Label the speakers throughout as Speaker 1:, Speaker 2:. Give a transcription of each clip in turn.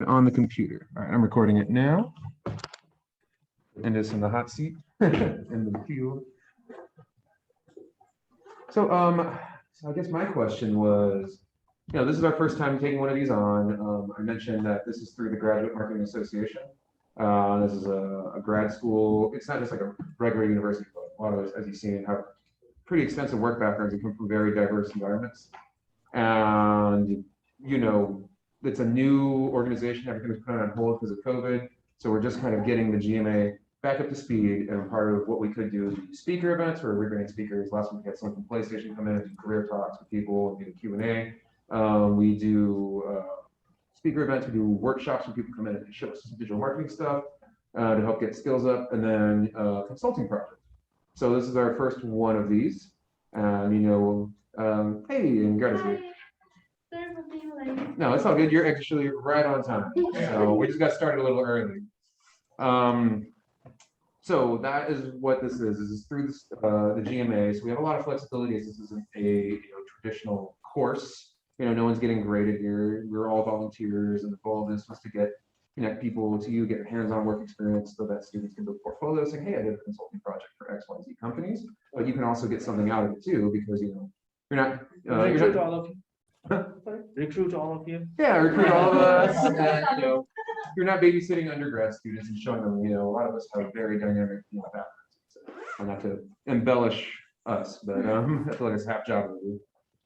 Speaker 1: On the computer. All right, I'm recording it now. Indus in the hot seat in the field. So I guess my question was, this is our first time taking one of these on. I mentioned that this is through the Graduate Marketing Association. This is a grad school. It's not just like a regular university, but a lot of us, as you've seen, have pretty extensive work backgrounds and come from very diverse environments. And, it's a new organization. Everything was put on hold because of COVID. So we're just kind of getting the GMA back up to speed. And part of what we could do is do speaker events where we're bringing speakers. Last week we had someone from PlayStation come in and do career talks with people, do Q&A. We do speaker events. We do workshops where people come in and show us some digital marketing stuff to help get skills up, and then consulting project. So this is our first one of these. Hey, and Greta's here. No, it's all good. You're actually right on time. So we just got started a little early. So that is what this is. This is through this, the GMA. So we have a lot of flexibility as this isn't a traditional course. No one's getting graded here. We're all volunteers, and the goal of this was to connect people to you, get your hands-on work experience so that students can build portfolios saying, hey, I did a consulting project for XYZ companies. But you can also get something out of it too, because you're not
Speaker 2: recruit all of you. Recruit all of you.
Speaker 1: Yeah, recruit all of us. And, you're not babysitting undergrad students and showing them, a lot of us have very dynamic backgrounds. So, I'm not to embellish us, but I feel like it's half job.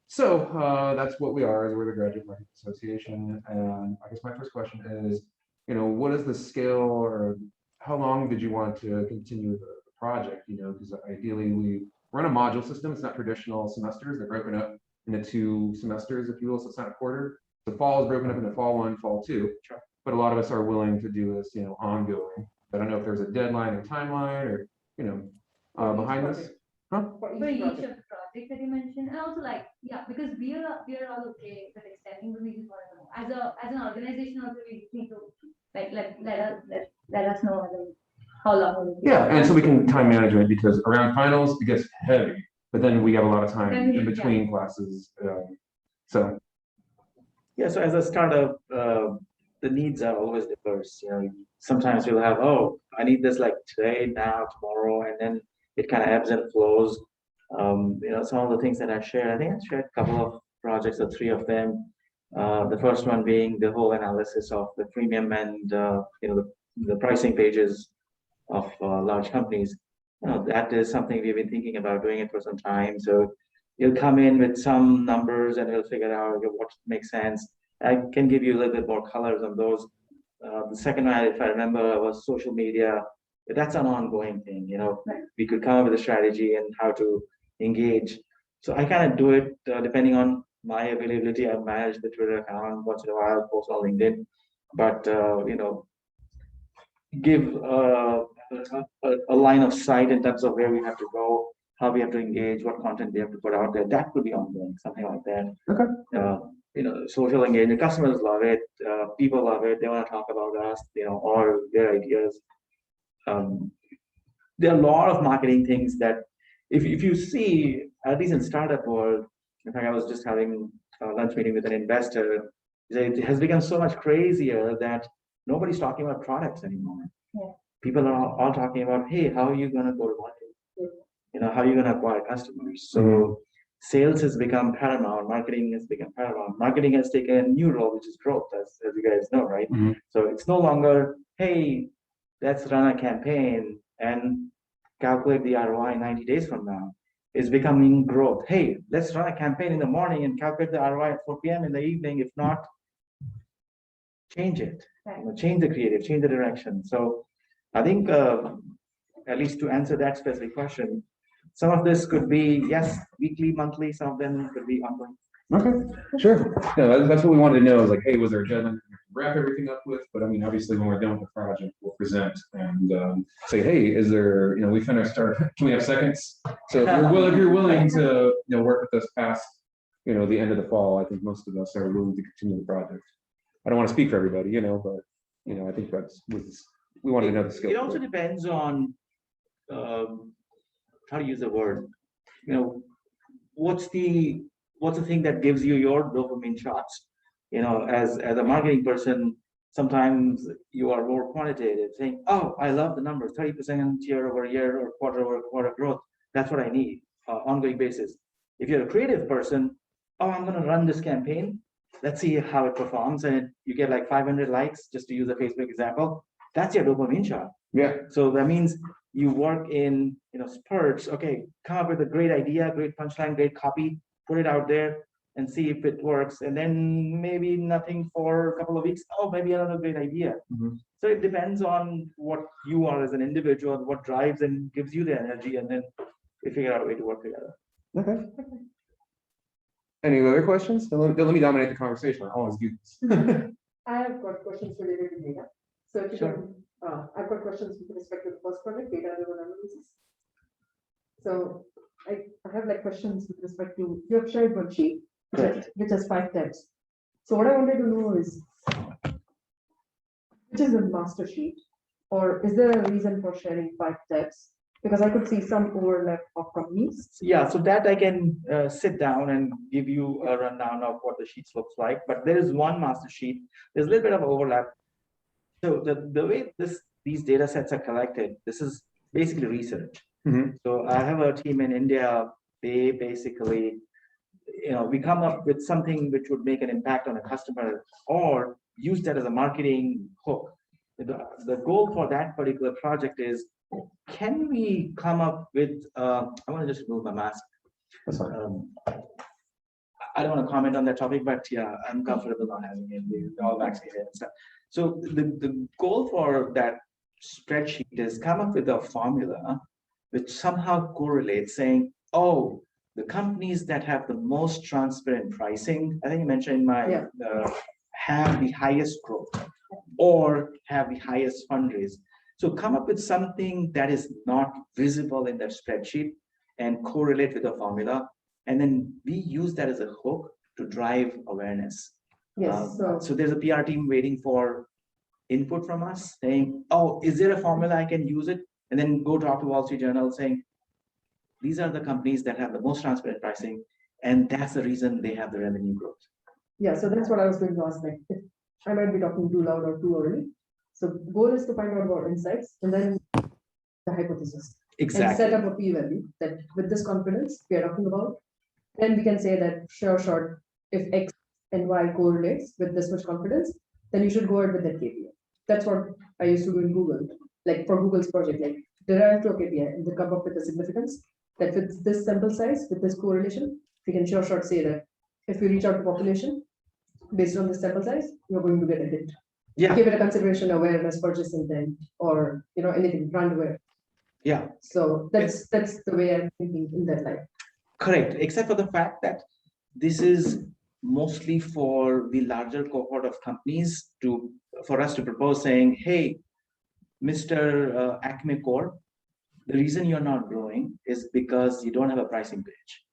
Speaker 1: So that's what we are, is we're the Graduate Marketing Association. And I guess my first question is, what is the scale, or how long did you want to continue the project? Because ideally we run a module system. It's not traditional semesters. They're broken up into 2 semesters, if you will. So it's not a quarter. The fall is broken up into fall 1, fall 2.
Speaker 2: Sure.
Speaker 1: But a lot of us are willing to do this, ongoing. I don't know if there's a deadline or timeline, or behind this.
Speaker 3: For each of the projects that you mentioned, and also because we are all okay with extending, but we just want to know as an organization also we need to let us know how long will it be.
Speaker 1: Yeah, and so we can time management, because around finals it gets heavy, but then we have a lot of time in between classes. So
Speaker 2: as a startup, the needs are always diverse. Sometimes you'll have, I need this like today, now, tomorrow, and then it kind of ebbs and flows. Some of the things that I shared, I think I shared a couple of projects, or 3 of them. The first one being the whole analysis of the premium and the pricing pages of large companies. That is something we've been thinking about doing it for some time. So you'll come in with some numbers and we'll figure out what makes sense. I can give you a little bit more colors on those. The second one, if I remember, was social media. That's an ongoing thing. We could come up with a strategy and how to engage. So I kind of do it depending on my availability. I manage the Twitter account once in a while, post on LinkedIn, but give a line of sight in terms of where we have to go, how we have to engage, what content we have to put out there. That could be ongoing, something like that.
Speaker 1: okay.
Speaker 2: Social engagement. Customers love it. People love it. They want to talk about us. Or their ideas. There are a lot of marketing things that, if you see, at least in startup world, in fact, I was just having a lunch meeting with an investor. It has become so much crazier that nobody's talking about products anymore.
Speaker 3: Yeah.
Speaker 2: People are all talking about, hey, how are you going to go to market? How are you going to acquire customers? So sales has become paramount. Marketing has become paramount. Marketing has taken a new role, which is growth, as you guys know, right? So it's no longer, hey, let's run a campaign and calculate the ROI 90 days from now. It's becoming growth. Hey, let's run a campaign in the morning and calculate the ROI at 4 p.m. in the evening. If not, change it. Change the creative, change the direction. So I think, at least to answer that specific question, some of this could be, yes, weekly, monthly, some of them could be ongoing.
Speaker 1: Okay, sure. Yeah, that's what we wanted to know, is like, hey, was there a deadline to wrap everything up with? But I mean, obviously when we're done with the project, we'll present and say, hey, is there, we finished our, can we have seconds? So if you're willing to work with us past the end of the fall, I think most of us are willing to continue the project. I don't want to speak for everybody, but I think we wanted to know the skill.
Speaker 2: It also depends on how to use the word. What's the thing that gives you your dopamine shots? As a marketing person, Sometimes you are more quantitative, saying, oh, I love the number, 30% year over year or quarter over quarter growth. That's what I need ongoing basis. If you're a creative person, oh, I'm going to run this campaign. Let's see how it performs. And you get like 500 likes, just to use a Facebook example. That's your dopamine shot.
Speaker 1: Yeah.
Speaker 2: So that means you work in spurts. Okay, come up with a great idea, great punchline, great copy, put it out there and see if it works. And then maybe nothing for a couple of weeks. Oh, maybe another great idea. So it depends on what you are as an individual, what drives and gives you the energy, and then we figure out a way to work together.
Speaker 1: Okay. Any other questions? Let me dominate the conversation. I always do this.
Speaker 4: I have got questions related to data. So if you
Speaker 2: Sure.
Speaker 4: can, I've got questions with respect to the first project, data-driven analysis. So I have like questions with respect to, you have shared one sheet, which has 5 tabs. So what I wanted to know is, which is the master sheet? Or is there a reason for sharing 5 tabs? Because I could see some overlap of companies.
Speaker 2: Yeah, so that I can sit down and give you a rundown of what the sheets looks like. But there is one master sheet. There's a little bit of overlap. So the way these data sets are collected, this is basically research. So I have a team in India. They basically, we come up with something which would make an impact on a customer or use that as a marketing hook. The goal for that particular project is, can we come up with, I want to just remove my mask.
Speaker 1: That's fine.
Speaker 2: I don't want to comment on that topic, but yeah, I'm comfortable not having it. We're all vaccinated and stuff. So the goal for that spreadsheet is come up with a formula which somehow correlates, saying, oh, the companies that have the most transparent pricing, I think you mentioned in my, have the highest growth or have the highest fundraise. So come up with something that is not visible in that spreadsheet and correlate with the formula. And then we use that as a hook to drive awareness.
Speaker 4: Yes.
Speaker 2: So there's a PR team waiting for input from us saying, oh, is there a formula I can use it? And then go talk to Wall Street Journal saying, these are the companies that have the most transparent pricing. And that's the reason they have the revenue growth.
Speaker 4: Yeah, so that's what I was going to ask. Like, if I might be talking too loud or too early. So goal is to find out about insights and then the hypothesis.
Speaker 2: Exactly.
Speaker 4: And set up a p-value that with this confidence we are talking about, then we can say that sure, if X and Y correlates with this much confidence, then you should go ahead with that KPI. That's what I used to do in Google, like for Google's project, like derive to a KPI and then come up with a significance that with this sample size, with this correlation, we can sure say that if we reach out to population based on the sample size, you're going to get a hit.
Speaker 2: Yeah.
Speaker 4: Give it a consideration, awareness, purchase intent, or anything, brand aware.
Speaker 2: Yeah.
Speaker 4: So that's the way I'm thinking in that light.
Speaker 2: Correct, except for the fact that this is mostly for the larger cohort of companies for us to propose saying, hey, Mr. Acme Corp, the reason you're not growing is because you don't have a pricing page.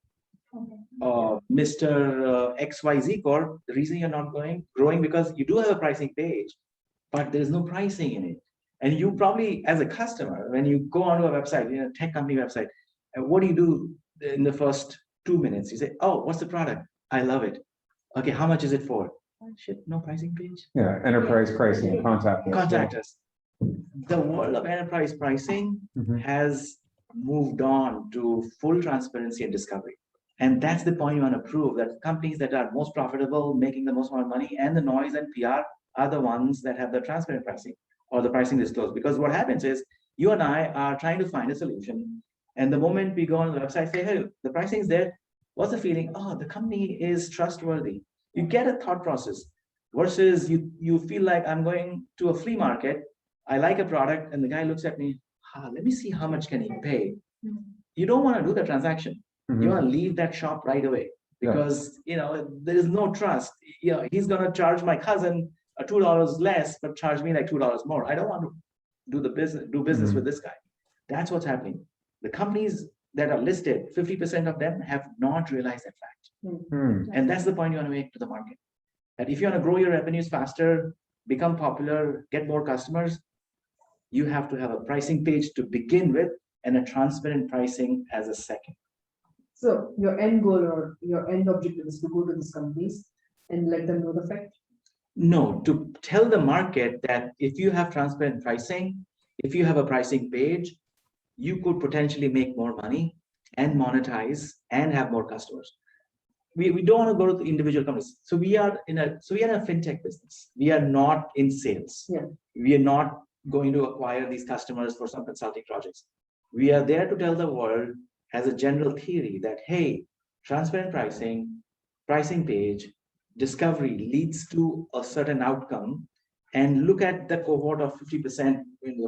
Speaker 2: Mr. XYZ Corp, the reason you're not growing because you do have a pricing page, but there's no pricing in it. And you probably, as a customer, when you go onto a website, tech company website, what do you do in the first 2 minutes? You say, oh, what's the product? I love it. Okay, how much is it for? Oh, shit, no pricing page.
Speaker 1: Yeah, enterprise pricing, contact us.
Speaker 2: Contact us. The world of enterprise pricing has moved on to full transparency and discovery. And that's the point you want to prove, that companies that are most profitable, making the most amount of money, and the noise and PR are the ones that have the transparent pricing or the pricing disclosed. Because what happens is you and I are trying to find a solution. And the moment we go on the website, say, hey, the pricing is there. What's the feeling? Oh, the company is trustworthy. You get a thought process versus you feel like I'm going to a flea market. I like a product and the guy looks at me, let me see how much can he pay. You don't want to do the transaction. You want to leave that shop right away because there is no trust. He's going to charge my cousin $2 less, but charge me like $2 more. I don't want to do business with this guy. That's what's happening. The companies that are listed, 50% of them have not realized that fact. And that's the point you want to make to the market. That if you want to grow your revenues faster, become popular, get more customers, you have to have a pricing page to begin with and a transparent pricing as a second.
Speaker 4: So your end goal or your end objective is to go to these companies and let them know the fact.
Speaker 2: No, to tell the market that if you have transparent pricing, if you have a pricing page, you could potentially make more money and monetize and have more customers. We don't want to go to the individual companies. So we are in a fintech business. We are not in sales.
Speaker 4: Yeah.
Speaker 2: We are not going to acquire these customers for some consulting projects. We are there to tell the world as a general theory that, hey, transparent pricing page, discovery leads to a certain outcome, and look at the cohort of 50%,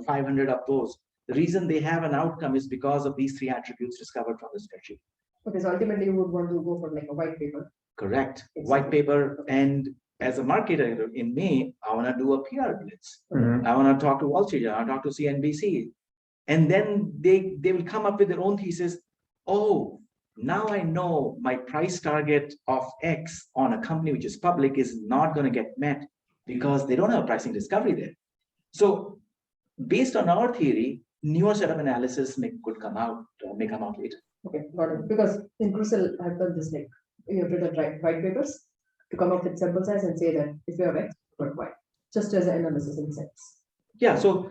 Speaker 2: 500 of those. The reason they have an outcome is because of these 3 attributes discovered from the spreadsheet.
Speaker 4: Okay, so ultimately you would want to go for like a white paper.
Speaker 2: Correct.
Speaker 4: Exactly.
Speaker 2: White paper. And as a marketer in May, I want to do a PR blitz.
Speaker 1: Mhm.
Speaker 2: I want to talk to Wall Street. I want to talk to CNBC. And then they will come up with their own thesis. Oh, now I know my price target of X on a company which is public is not going to get met because they don't have a pricing discovery there. So based on our theory, newer set of analysis may come out later.
Speaker 4: Okay, got it. Because in Crucial, I've done this like you have written white papers to come up with sample size and say that if you have X, but Y, just as an analysis in sense.
Speaker 2: Yeah, so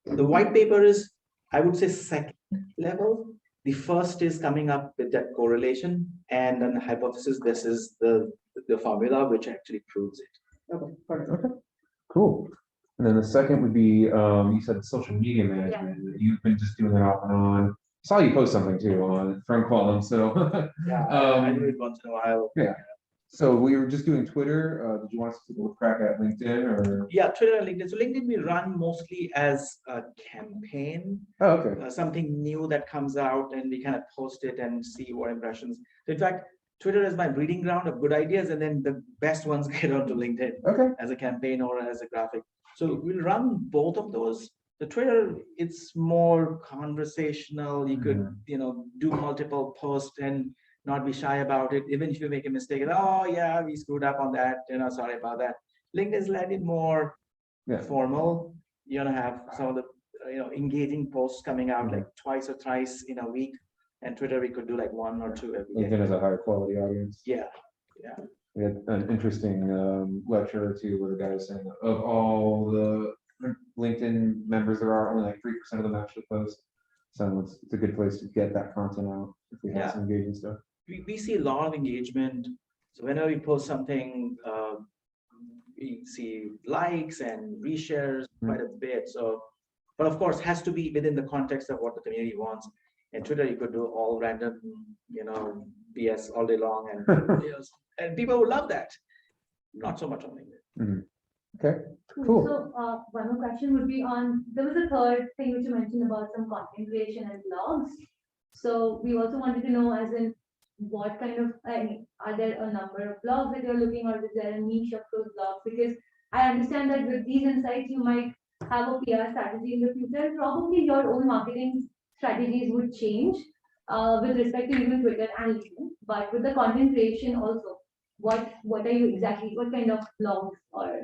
Speaker 2: the white paper is, I would say, second level. The first is coming up with that correlation and then the hypothesis. This is the formula which actually proves it.
Speaker 4: Okay, got it.
Speaker 1: Okay, cool. And then the second would be, you said social media management. You've been just doing that off and on. I saw you post something too on from Quolum, so.
Speaker 2: Yeah, I do it once in a while.
Speaker 1: Yeah. So we were just doing Twitter. Did you want us to take a crack at LinkedIn or?
Speaker 2: Yeah, Twitter and LinkedIn. So LinkedIn we run mostly as a campaign.
Speaker 1: Oh, okay.
Speaker 2: Something new that comes out and we kind of post it and see what impressions. So in fact, Twitter is my breeding ground of good ideas, and then the best ones get onto LinkedIn
Speaker 1: Okay.
Speaker 2: as a campaign or as a graphic. So we'll run both of those. The Twitter, it's more conversational. You could, do multiple posts and not be shy about it. Even if you make a mistake, oh yeah, we screwed up on that. Sorry about that. LinkedIn is slightly more formal. You're gonna have some of the engaging posts coming out like twice or thrice in a week. And Twitter, we could do like 1 or 2 every day.
Speaker 1: LinkedIn is a higher quality audience.
Speaker 2: Yeah.
Speaker 1: We had an interesting lecture or two where the guy was saying of all the LinkedIn members there are, only like 3% of them actually post. So it's a good place to get that content out if we have some engaging stuff.
Speaker 2: We see a lot of engagement. So whenever we post something, we see likes and reshares quite a bit. So, but of course, has to be within the context of what the community wants. And Twitter, you could do all random, BS all day long, and people would love that. Not so much on LinkedIn.
Speaker 1: Okay, cool.
Speaker 3: So one more question would be on, there was a third thing which you mentioned about some content creation and blogs. So we also wanted to know as in what kind of, are there a number of blogs that you're looking, or is there a niche of those blogs? Because I understand that with these insights, you might have a PR strategy in the future. Probably your own marketing strategies would change with respect to even Twitter and LinkedIn. But with the content creation also, what are you exactly, what kind of blogs or?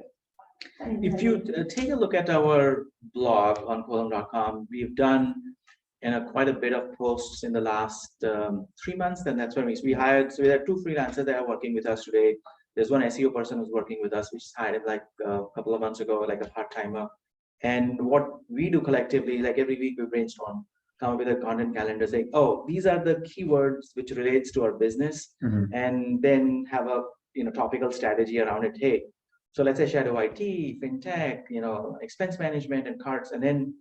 Speaker 2: If you take a look at our blog on Quolum.com, we've done quite a bit of posts in the last 3 months. Then that's when we hired. So we have 2 freelancers that are working with us today. There's one SEO person who's working with us, which hired like a couple of months ago, like a part-timer. And what we do collectively, like every week we brainstorm, come up with a content calendar saying, oh, these are the keywords which relates to our business, and then have a topical strategy around it. Hey, so let's say shadow IT, fintech, expense management and cards, and then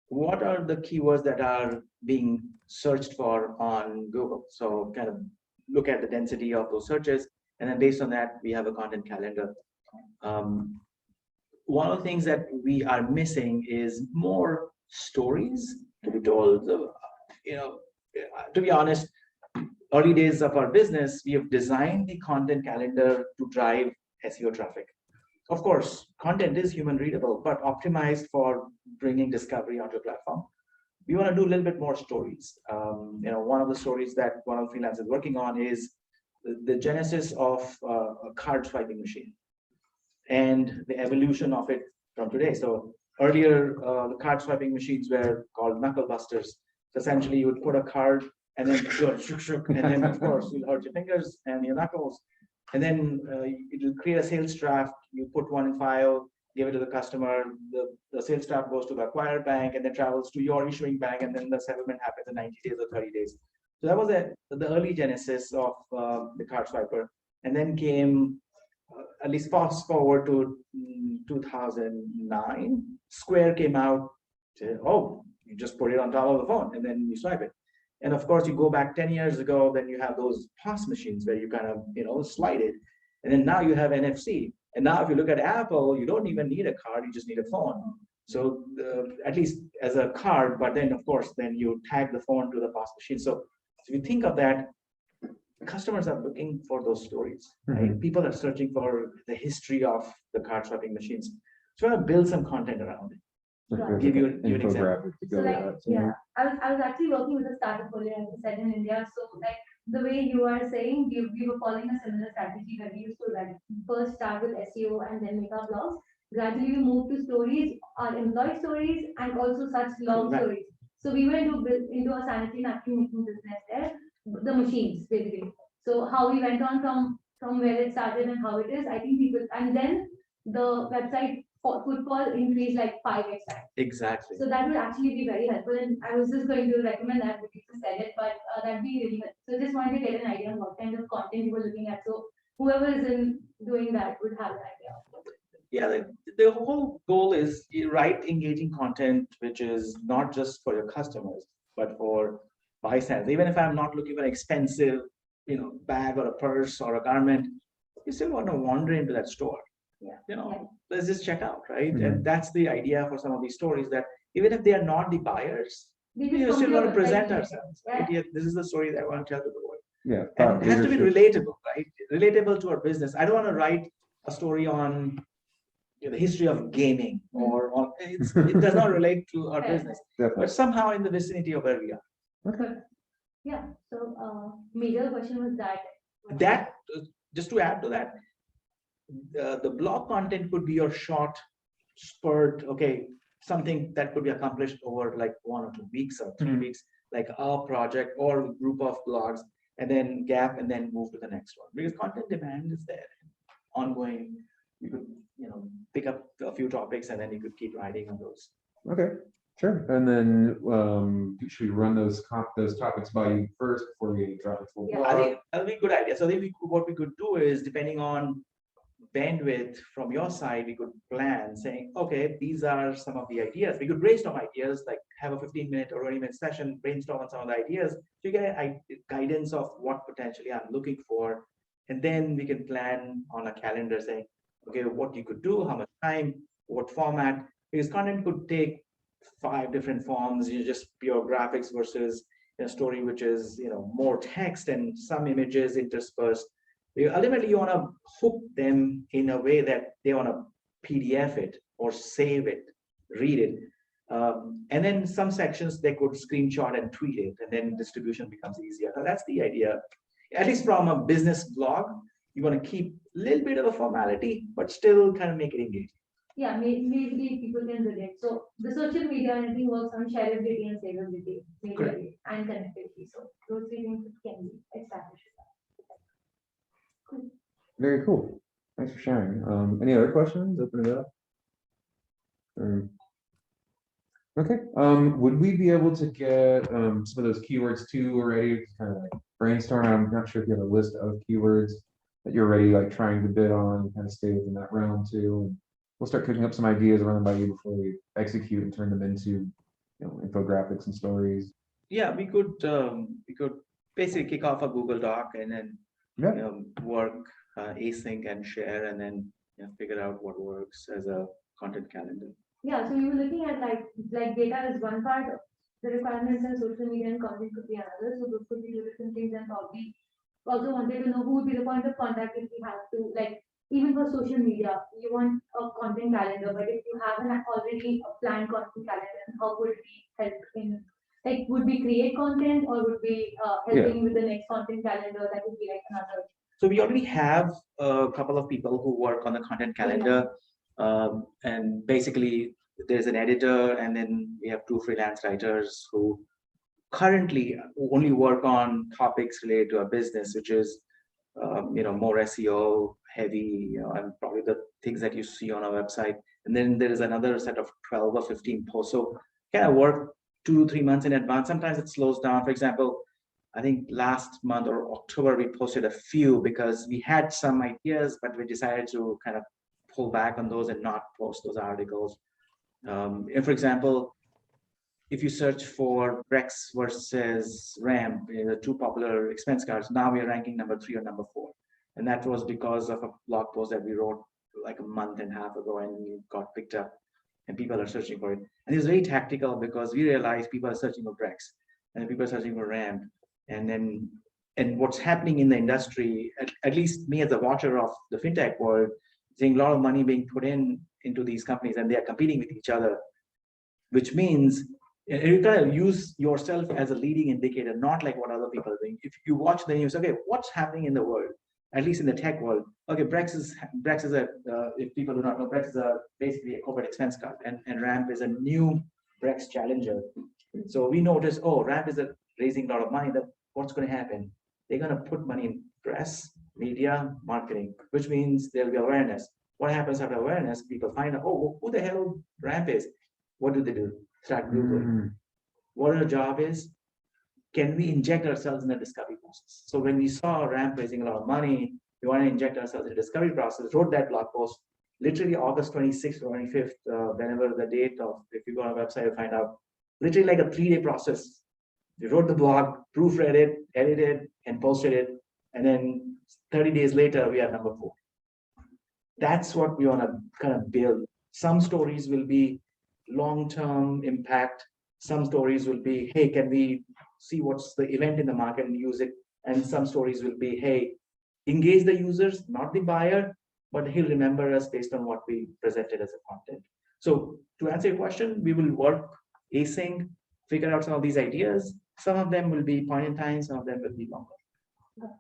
Speaker 2: what are the keywords that are being searched for on Google? So kind of look at the density of those searches, and then based on that, we have a content calendar. One of the things that we are missing is more stories to be told. To be honest, early days of our business, we have designed the content calendar to drive SEO traffic. Of course, content is human readable, but optimized for bringing discovery onto a platform. We want to do a little bit more stories. One of the stories that one of the freelancers is working on is the genesis of a card swiping machine and the evolution of it from today. So earlier, the card swiping machines were called knuckle busters. So essentially, you would put a card and then go shook, and then of course you'll hurt your fingers and your knuckles. and then it'll create a sales draft. You put one in file, give it to the customer. The sales draft goes to the acquired bank and then travels to your issuing bank, and then the settlement happens in 90 days or 30 days. So that was the early genesis of the card swiper. And then came, at least fast forward to 2009, Square came out. Said, oh, you just put it on top of the phone and then you swipe it. And of course, you go back 10 years ago, then you have those POS machines where you kind of, slide it. And then now you have NFC. And now if you look at Apple, you don't even need a card, you just need a phone. So at least as a card, but then of course, then you tag the phone to the POS machine. So if you think of that, customers are looking for those stories, right? People are searching for the history of the card swiping machines. So you want to build some content around it. Give you an example.
Speaker 3: So I was actually working with a startup earlier, as I said, in India. So like the way you are saying, we were following a similar strategy where we used to like first start with SEO and then make our blogs. Gradually we moved to stories, our employee stories, and also such long stories. So we went into a sanitary napkin making business there, the machines basically. So how we went on from where it started and how it is, I think people, and then the website footfall increased like 5x times.
Speaker 2: Exactly.
Speaker 3: So that would actually be very helpful. And I was just going to recommend that because you said it, but that'd be really helpful. So just wanted to get an idea on what kind of content you were looking at. So whoever is in doing that would have an idea.
Speaker 2: Yeah, the whole goal is you write engaging content, which is not just for your customers, but for bystanders. Even if I'm not looking for an expensive, bag or a purse or a garment, you still want to wander into that store. Let's just check out, right? And that's the idea for some of these stories, that even if they are not the buyers, we still want to present ourselves. Right? Yeah, this is the story that I want to tell to the world.
Speaker 1: Yeah,
Speaker 2: and it has to be relatable, right? Relatable to our business. I don't want to write a story on the history of gaming or it does not relate to our business, but somehow in the vicinity of where we are.
Speaker 3: Okay. Yeah. So major question was
Speaker 2: that just to add to that, the blog content could be your short spurt, something that could be accomplished over like 1 or 2 weeks or 3 weeks, like a project or group of blogs, and then gap and then move to the next one, because content demand is there ongoing. You could pick up a few topics and then you could keep writing on those.
Speaker 1: Okay, sure. And then should we run those topics by you first before we drop it full blog?
Speaker 2: I think that'll be a good idea. So what we could do is, depending on bandwidth from your side, we could plan saying, okay, these are some of the ideas. We could brainstorm ideas, like have a 15-minute or 20-minute session, brainstorm on some of the ideas, so you get a guidance of what potentially I'm looking for. And then we can plan on a calendar saying, okay, what you could do, how much time, what format, because content could take 5 different forms, just pure graphics versus a story which is more text and some images interspersed. Ultimately, you want to hook them in a way that they want to PDF it or save it, read it. And then some sections they could screenshot and tweet it, and then distribution becomes easier. So that's the idea. At least from a business blog, you want to keep a little bit of a formality, but still kind of make it engaging.
Speaker 3: Yeah, maybe people can relate. So the social media, I think, works on shareability and savability, maybe, and connectivity. So those 3 things can be established. Cool.
Speaker 1: Very cool. Thanks for sharing. Any other questions? Open it up. Okay. Would we be able to get some of those keywords too already? Kind of like brainstorm. I'm not sure if you have a list of keywords that you're already like trying to bid on, kind of stay within that realm too. And we'll start cooking up some ideas, run them by you before we execute and turn them into infographics and stories.
Speaker 2: Yeah, we could basically kick off a Google Doc and then work async and share, and then figure out what works as a content calendar.
Speaker 3: Yeah, so you were looking at like data is one part, the requirements, and social media and content could be another. So those could be 2 different things, and probably also wanted to know who would be the point of contact if we have to, like, even for social media, you want a content calendar, but if you have already a planned content calendar, how would we help in, like, would we create content or would we helping with the next content calendar? That would be like another.
Speaker 2: So we already have a couple of people who work on the content calendar, and basically there's an editor, and then we have 2 freelance writers who currently only work on topics related to our business, which is more SEO heavy, and probably the things that you see on our website. And then there is another set of 12 or 15 posts. So kind of work 2 to 3 months in advance. Sometimes it slows down. For example, I think last month or October, we posted a few because we had some ideas, but we decided to kind of pull back on those and not post those articles. For example, if you search for Brex versus Ramp, the two popular expense cards, now we are ranking number 3 or number 4. And that was because of a blog post that we wrote like a month and a half ago, and it got picked up and people are searching for it. And it's very tactical because we realize people are searching for Brex and people are searching for Ramp. And what's happening in the industry, at least me as a watcher of the fintech world, seeing a lot of money being put into these companies, and they are competing with each other, which means you kind of use yourself as a leading indicator, not like what other people are doing. If you watch the news, okay, what's happening in the world, at least in the tech world? Okay, Brex is a, if people do not know, Brex is basically a corporate expense card, and Ramp is a new Brex challenger. So we notice, oh, Ramp is raising a lot of money. That what's going to happen? They're going to put money in press, media, marketing, which means there'll be awareness. What happens after awareness? People find out, oh, who the hell Ramp is? What do? Start Googling. What our job is, can we inject ourselves in the discovery process? So when we saw Ramp raising a lot of money, we want to inject ourselves in the discovery process, wrote that blog post, literally August 26th or 25th, whenever the date of, if you go on our website, you'll find out, literally like a 3-day process. We wrote the blog, proofread it, edited, and posted it. And then 30 days later, we are number 4. That's what we want to kind of build. Some stories will be long-term impact. Some stories will be, hey, can we see what's the event in the market and use it? And some stories will be, hey, engage the users, not the buyer, but he'll remember us based on what we presented as a content. So to answer your question, we will work async, figure out some of these ideas. Some of them will be point in time, some of them will be longer.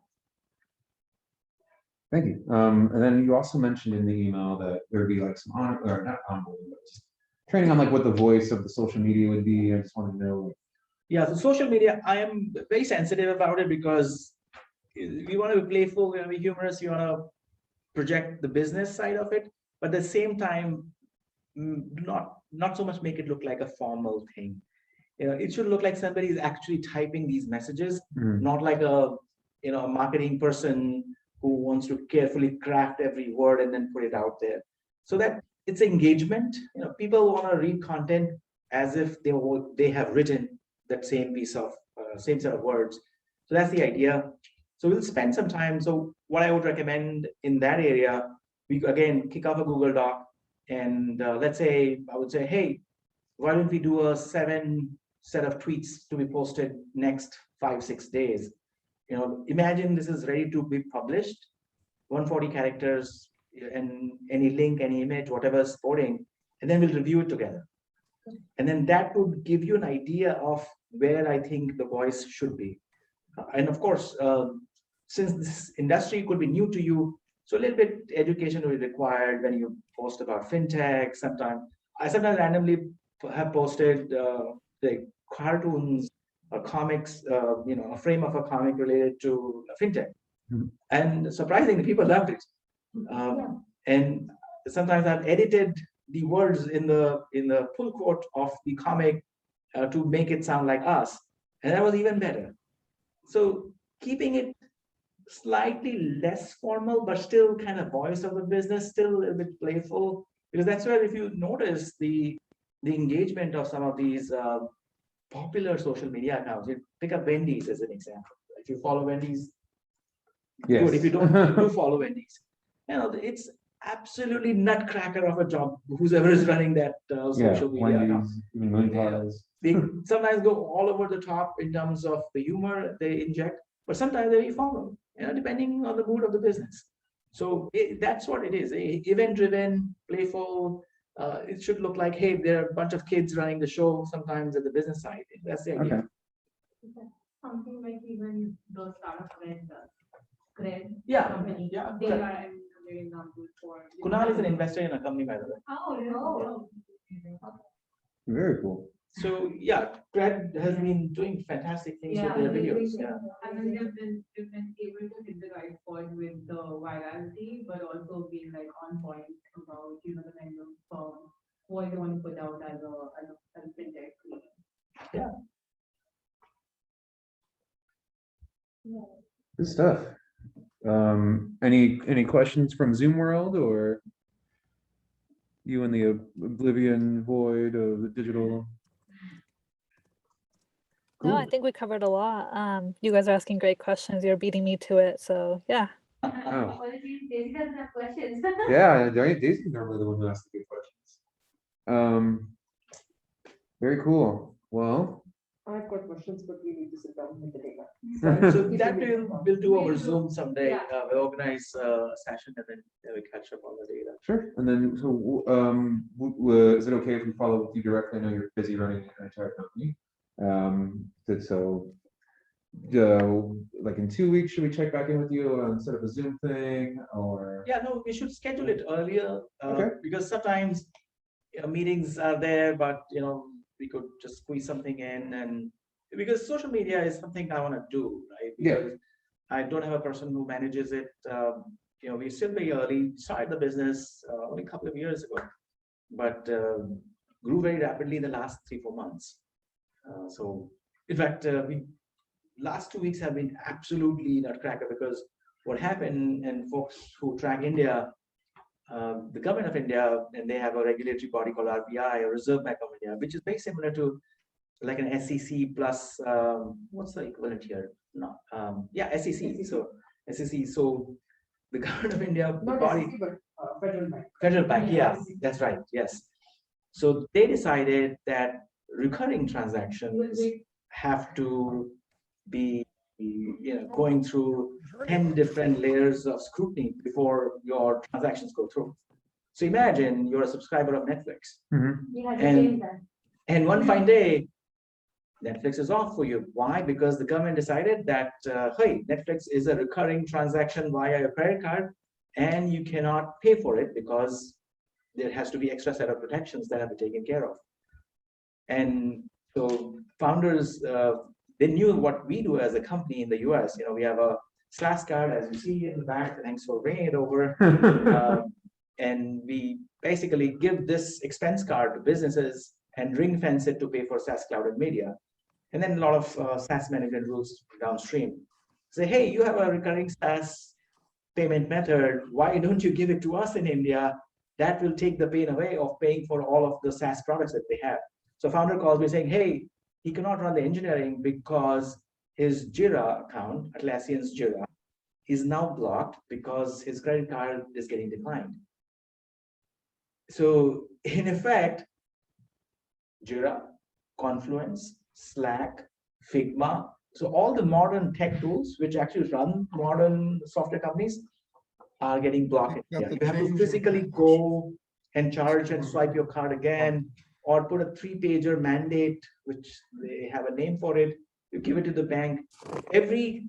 Speaker 1: Thank you. And then you also mentioned in the email that there'd be like some not onboarding, but just training on like what the voice of the social media would be. I just wanted to know.
Speaker 2: Yeah, so social media, I am very sensitive about it because we want to be playful, we want to be humorous, you want to project the business side of it, but at the same time, not so much make it look like a formal thing. It should look like somebody is actually typing these messages, not like a marketing person who wants to carefully craft every word and then put it out there. So that it's engagement. People want to read content as if they have written that same same set of words. So that's the idea. So we'll spend some time. So what I would recommend in that area, we again kick off a Google Doc, and let's say I would say, hey, why don't we do a 7 set of tweets to be posted next 5-6 days? Imagine this is ready to be published, 140 characters, and any link, any image, whatever supporting, and then we'll review it together. And then that would give you an idea of where I think the voice should be. And of course, since this industry could be new to you, so a little bit education will be required when you post about fintech. I sometimes randomly have posted like cartoons or comics, a frame of a comic related to fintech. And surprisingly, people loved it. And sometimes I've edited the words in the full quote of the comic to make it sound like us, and that was even better. So keeping it slightly less formal, but still kind of voice of the business, still a little bit playful, because that's where, if you notice the engagement of some of these popular social media accounts, you pick up Wendy's as an example. If you follow Wendy's,
Speaker 1: yes.
Speaker 2: Good. If you don't, do follow Wendy's. It's absolutely nutcracker of a job. Whoever is running that social media account. They sometimes go all over the top in terms of the humor they inject, but sometimes they formal, depending on the mood of the business. So that's what it is. Event-driven, playful. It should look like, hey, there are a bunch of kids running the show. Sometimes at the business side, that's the idea.
Speaker 3: Okay. Something like even those startup Cred.
Speaker 2: Yeah.
Speaker 3: Company.
Speaker 2: Yeah.
Speaker 3: They are a very example for.
Speaker 2: Kunal is an investor in a company, by the way.
Speaker 3: Oh, no.
Speaker 1: Very cool.
Speaker 2: So yeah, Grad has been doing fantastic things with their videos. Yeah.
Speaker 5: And then they've been able to hit the right point with the virality, but also being like on point about, the kind of what they want to put out as a fintech.
Speaker 1: Good stuff. Any questions from Zoom world, or you in the oblivion void of the digital?
Speaker 6: No, I
Speaker 1: Cool.
Speaker 6: think we covered a lot. You guys are asking great questions. You're beating me to it. So yeah.
Speaker 1: Oh.
Speaker 3: Apologies, Daisy doesn't have questions.
Speaker 1: Yeah, Daisy's normally the one who asks the good questions. Very cool. Well,
Speaker 4: I've got questions, but we need to sit down with the data.
Speaker 2: So that we'll do over Zoom someday.
Speaker 3: Yeah.
Speaker 2: We'll organize a session and then we catch up on the data.
Speaker 1: sure. And then, so, is it okay if we follow with you directly? I know you're busy running an entire company. Like in 2 weeks, should we check back in with you and set up a Zoom thing, or?
Speaker 2: Yeah, no, we should schedule it earlier
Speaker 1: Okay.
Speaker 2: because sometimes meetings are there, but we could just squeeze something in, and because social media is something I want to do, right?
Speaker 1: Yeah.
Speaker 2: Because I don't have a person who manages it. We're still very early, started the business only a couple of years ago, but grew very rapidly in the last 3-4 months. So in fact, we last 2 weeks have been absolutely nutcracker, because what happened, and folks who track India, the government of India, and they have a regulatory body called RBI, or Reserve Bank of India, which is very similar to like an SEC plus, what's the equivalent here? No, SEC. So SEC. So the government of India, the
Speaker 4: Not
Speaker 2: body,
Speaker 4: SEC, but federal bank.
Speaker 2: federal bank. Yeah, that's right. Yes. So they decided that recurring transactions have to be going through 10 different layers of scrutiny before your transactions go through. So imagine you're a subscriber of Netflix,
Speaker 3: We had to
Speaker 2: And-
Speaker 3: change that.
Speaker 2: and one fine day Netflix is off for you. Why? Because the government decided that hey, Netflix is a recurring transaction via your credit card, and you cannot pay for it because there has to be extra set of protections that have to be taken care of. And so founders, they knew what we do as a company in the US. We have a SaaS card, as you see in the back. Thanks for bringing it over. And we basically give this expense card to businesses and ring fence it to pay for SaaS cloud and media. And then a lot of SaaS management rules downstream say, hey, you have a recurring SaaS payment method. Why don't you give it to us in India? That will take the pain away of paying for all of the SaaS products that they have. So founder calls me saying, hey, he cannot run the engineering because his Jira account, Atlassian's Jira, is now blocked because his credit card is getting declined. So in effect, Jira, Confluence, Slack, Figma, so all the modern tech tools which actually run modern software companies are getting blocked. You have to physically go and charge and swipe your card again, or put a 3-pager mandate, which they have a name for it. You give it to the bank. Every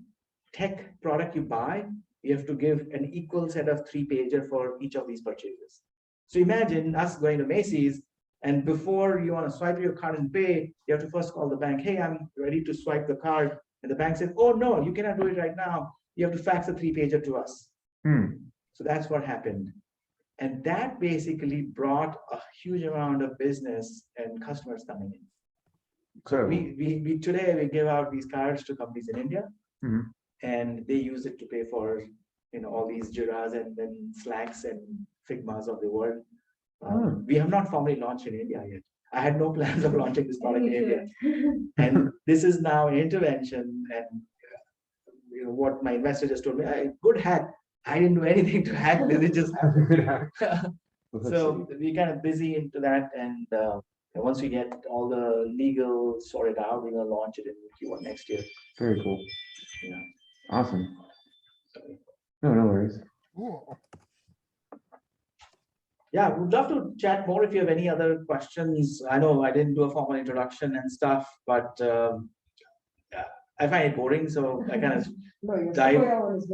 Speaker 2: tech product you buy, you have to give an equal set of 3-pager for each of these purchases. So imagine us going to Macy's, and before you want to swipe your card and pay, you have to first call the bank. Hey, I'm ready to swipe the card. And the bank says, oh, no, you cannot do it right now. You have to fax a 3-pager to us. So that's what happened. And that basically brought a huge amount of business and customers coming in. So we today we give out these cards to companies in India, and they use it to pay for all these Jiras and then Slacks and Figmas of the world. We have not formally launched in India yet. I had no plans of launching this product in India, and this is now an intervention. And what my investor just told me, good hack. I didn't do anything to hack this; it just happened. So we're kind of busy into that, and once we get all the legal sorted out, we're gonna launch it in Q1 next year.
Speaker 1: Very cool.
Speaker 2: Yeah.
Speaker 1: Awesome. No worries.
Speaker 7: Cool.
Speaker 2: Yeah, we'd love to chat more if you have any other questions. I know I didn't do a formal introduction and stuff, but I find it boring, so I kind of
Speaker 4: No, your
Speaker 2: Dive.
Speaker 4: Sequoia one is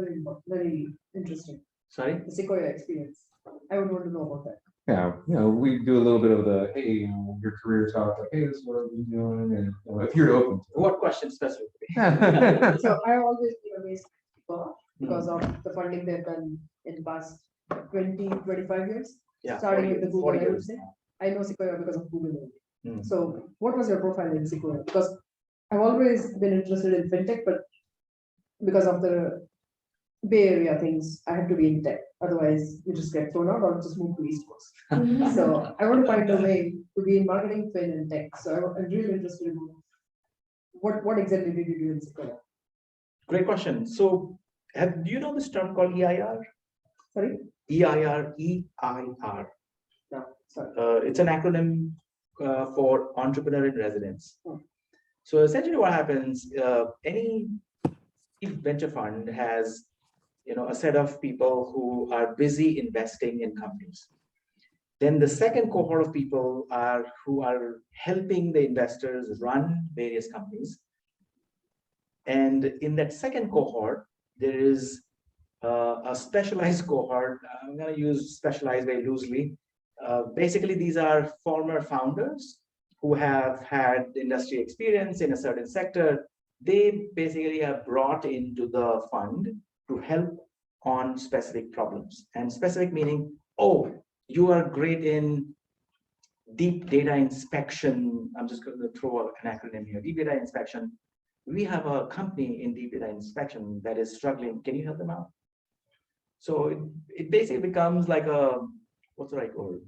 Speaker 4: very interesting.
Speaker 2: sorry.
Speaker 4: The Sequoia experience. I would want to know about that.
Speaker 1: Yeah, we do a little bit of the, hey, your career talk, like, hey, this is what I've been doing, and if you're open to
Speaker 2: What question specifically?
Speaker 1: it.
Speaker 4: So I always been amazed because of the funding they've done in the past 20, 25 years.
Speaker 2: Yeah,
Speaker 4: Starting
Speaker 2: 40
Speaker 4: with the Google,
Speaker 2: 40
Speaker 4: I would
Speaker 2: years.
Speaker 4: say. I know Sequoia because of Google only.
Speaker 2: Hmm.
Speaker 4: So what was your profile in Sequoia? Because I've always been interested in fintech, but because of the Bay Area things, I had to be in tech. Otherwise, you just get thrown out or just move to East Coast. So I want to find a way to be in marketing, fin, and tech. So I'm really interested in what exactly did you do in Sequoia?
Speaker 2: Great question. So do you know this term called EIR?
Speaker 4: Sorry?
Speaker 2: EIR, EIR.
Speaker 4: No, sorry.
Speaker 2: It's an acronym for entrepreneur in residence.
Speaker 4: Hmm.
Speaker 2: So essentially what happens, any venture fund has a set of people who are busy investing in companies. Then the second cohort of people who are helping the investors run various companies. And in that second cohort, there is a specialized cohort. I'm going to use specialized very loosely. Basically, these are former founders who have had industry experience in a certain sector. They basically are brought into the fund to help on specific problems. And specific meaning, oh, you are great in deep data inspection. I'm just going to throw an acronym here, deep data inspection. We have a company in deep data inspection that is struggling. Can you help them out? So it basically becomes like a, what's the right word?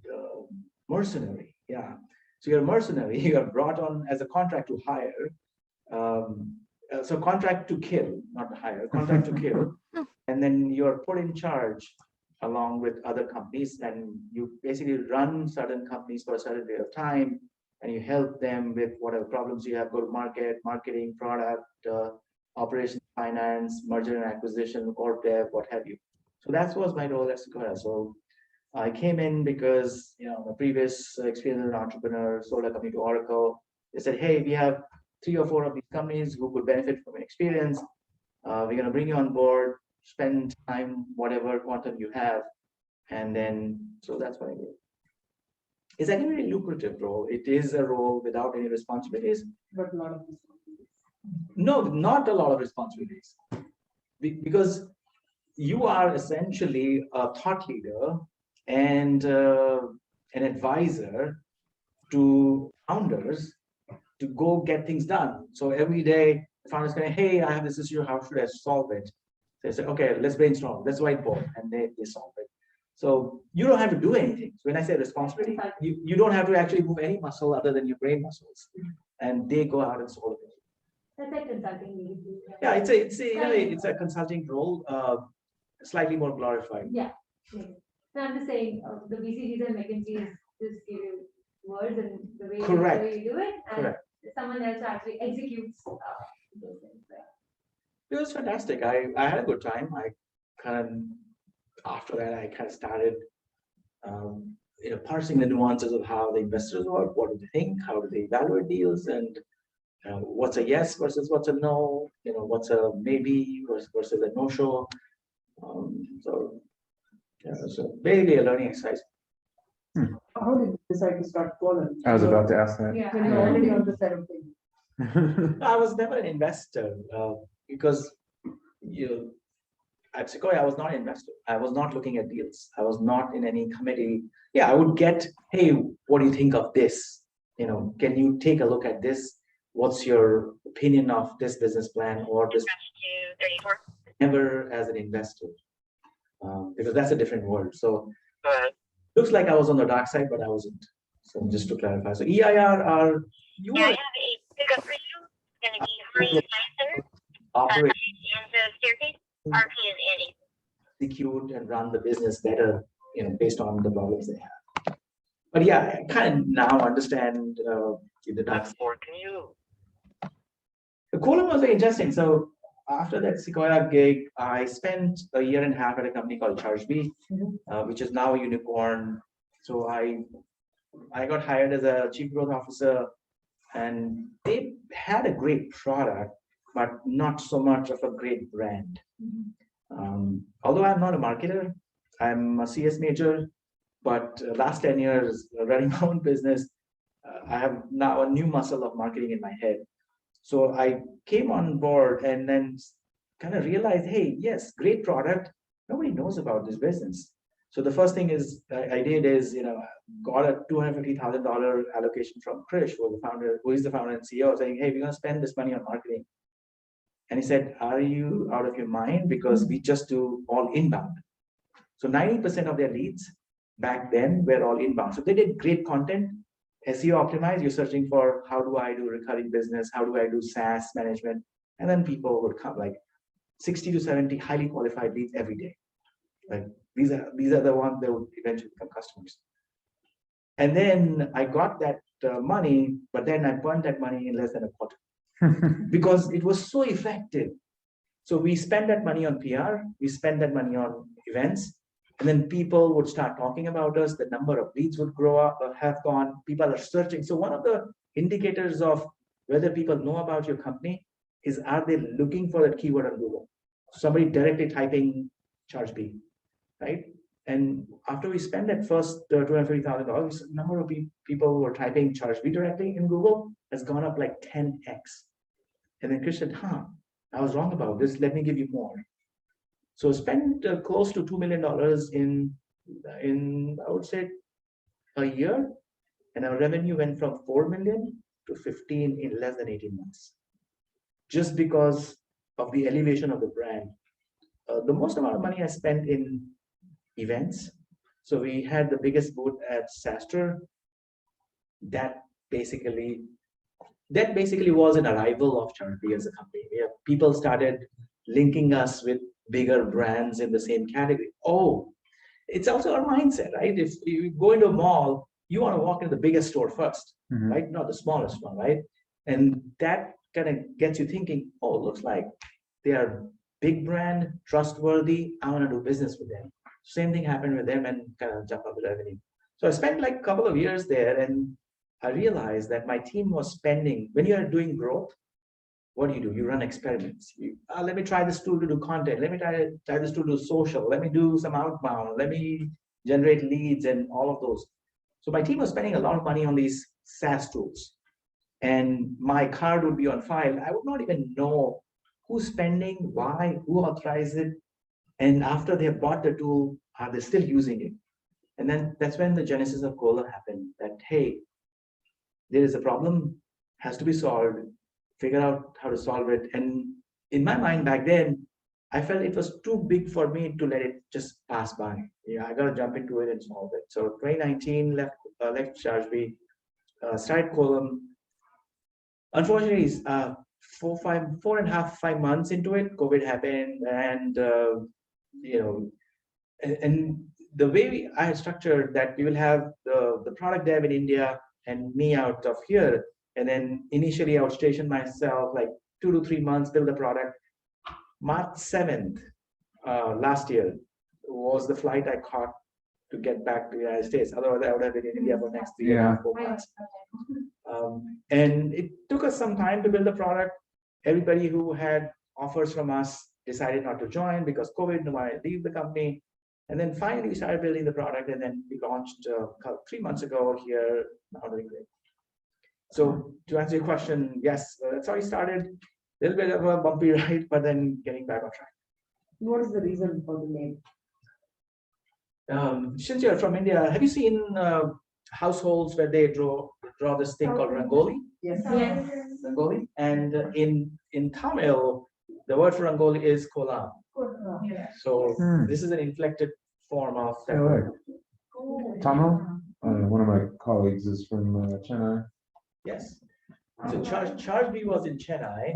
Speaker 2: Mercenary. Yeah. So you're a mercenary. You are brought on as a contract to hire. So contract to kill, not to hire, contract to kill. And then you're put in charge along with other companies, and you basically run certain companies for a certain period of time, and you help them with whatever problems you have, go to market, marketing, product, operations, finance, merger and acquisition, corp dev, what have you. So that was my role at Sequoia. So I came in because my previous experience as an entrepreneur, sold a company to Oracle. They said, hey, we have 3 or 4 of these companies who could benefit from an experience. We're going to bring you on board, spend time, whatever quantum you have. And then, so that's what I did. It's a very lucrative role. It is a role without any responsibilities.
Speaker 4: But a lot of responsibilities.
Speaker 2: No, not a lot of responsibilities. Because you are essentially a thought leader and an advisor to founders to go get things done. So every day, the founders going, hey, I have this issue, how should I solve it? They say, okay, let's brainstorm, let's whiteboard, and they solve it. So you don't have to do anything. So when I say responsibility, you don't have to actually move any muscle other than your brain muscles, and they go out and solve it.
Speaker 3: That's like consulting.
Speaker 2: Yeah, it's a consulting role, slightly more glorified.
Speaker 3: Yeah. So I'm just saying, the BCGs and McKinsey's just give you words and the way
Speaker 2: Correct.
Speaker 3: you do it, and
Speaker 2: Correct.
Speaker 3: someone else actually executes those things.
Speaker 2: It was fantastic. I had a good time. After that, I kind of started, parsing the nuances of how the investors work. What do they think? How do they evaluate deals? And what's a yes versus what's a no? What's a maybe versus a no-show? So basically a learning exercise.
Speaker 4: How did you decide to start Quolum?
Speaker 1: I was about to ask that.
Speaker 5: Yeah.
Speaker 4: When you're already on the side of things.
Speaker 2: I was never an investor because at Sequoia, I was not an investor. I was not looking at deals. I was not in any committee. Yeah, I would get, hey, what do you think of this? Can you take a look at this? What's your opinion of this business plan or this? Never as an investor, because that's a different world. So looks like I was on the dark side, but I wasn't. So just to clarify, so EIR are you are operate, execute, and run the business better, based on the problems they have. But yeah, I kind of now understand the dark side. The Quolum was very interesting. So after that Sequoia gig, I spent a year and a half at a company called ChargeBee, which is now a unicorn. So I got hired as a chief growth officer, and they had a great product, but not so much of a great brand. Although I'm not a marketer, I'm a CS major. But last 10 years running my own business, I have now a new muscle of marketing in my head. So I came on board and then kind of realized, hey, yes, great product. Nobody knows about this business. So the first thing I did is, got a $250,000 allocation from Krish, who is the founder and CEO, saying, hey, we're going to spend this money on marketing. And he said, are you out of your mind? Because we just do all inbound. So 90% of their leads back then were all inbound. So they did great content, SEO optimized. You're searching for how do I do recurring business? How do I do SaaS management? And then people would come like 60 to 70 highly qualified leads every day. Like these are the ones that would eventually become customers. And then I got that money, but then I burned that money in less than a quarter because it was so effective. So we spent that money on PR, we spent that money on events, and then people would start talking about us. The number of leads would grow up or have gone. People are searching. So one of the indicators of whether people know about your company is, are they looking for that keyword on Google? Somebody directly typing charge B, right? And after we spend that first $250,000, the number of people who are typing charge B directly in Google has gone up like 10x. And then Chris said, I was wrong about this. Let me give you more. So spent close to $2 million in I would say a year, and our revenue went from 4 million to 15 in less than 18 months, just because of the elevation of the brand. The most amount of money I spent in events. So we had the biggest booth at SaaStr. That basically was an arrival of Charity as a company. People started linking us with bigger brands in the same category. Oh, it's also our mindset, right? If you go into a mall, you want to walk into the biggest store first, right? Not the smallest one, right? And that kind of gets you thinking, oh, looks like they are big brand, trustworthy. I want to do business with them. Same thing happened with them and kind of jump up the revenue. So I spent like a couple of years there, and I realized that my team was spending, when you are doing growth, what do? You run experiments. Let me try this tool to do content. Let me try this tool to do social. Let me do some outbound. Let me generate leads and all of those. So my team was spending a lot of money on these SaaS tools, and my card would be on file. I would not even know who's spending, why, who authorized it. And after they have bought the tool, are they still using it? And then that's when the genesis of Quolum happened, that, hey, there is a problem, has to be solved, figure out how to solve it. And in my mind back then, I felt it was too big for me to let it just pass by. I got to jump into it and solve it. So 2019, left ChargeBee, started Quolum. Unfortunately, 4.5 months into it, COVID happened, and and the way I had structured that, we will have the product dev in India and me out of here. And then initially I would station myself like 2 to 3 months, build the product. March 7th, last year was the flight I caught to get back to the United States. Otherwise I would have been in India for the next 3.5-4 months. And it took us some time to build the product. Everybody who had offers from us decided not to join because COVID, nobody leave the company. And then finally we started building the product, and then we launched 3 months ago here, now doing great. So to answer your question, yes, that's how we started. A little bit of a bumpy ride, but then getting back on track.
Speaker 4: What is the reason for the name?
Speaker 2: Since you're from India, have you seen households where they draw this thing called Rangoli?
Speaker 4: Yes.
Speaker 3: Yes.
Speaker 2: Rangoli. And in Tamil, the word for Rangoli is Quolum.
Speaker 5: Yeah.
Speaker 2: So this is an inflected form of that
Speaker 1: Yeah,
Speaker 2: word.
Speaker 1: Tamil, one of my colleagues is from Chennai.
Speaker 2: Yes. So ChargeBee was in Chennai.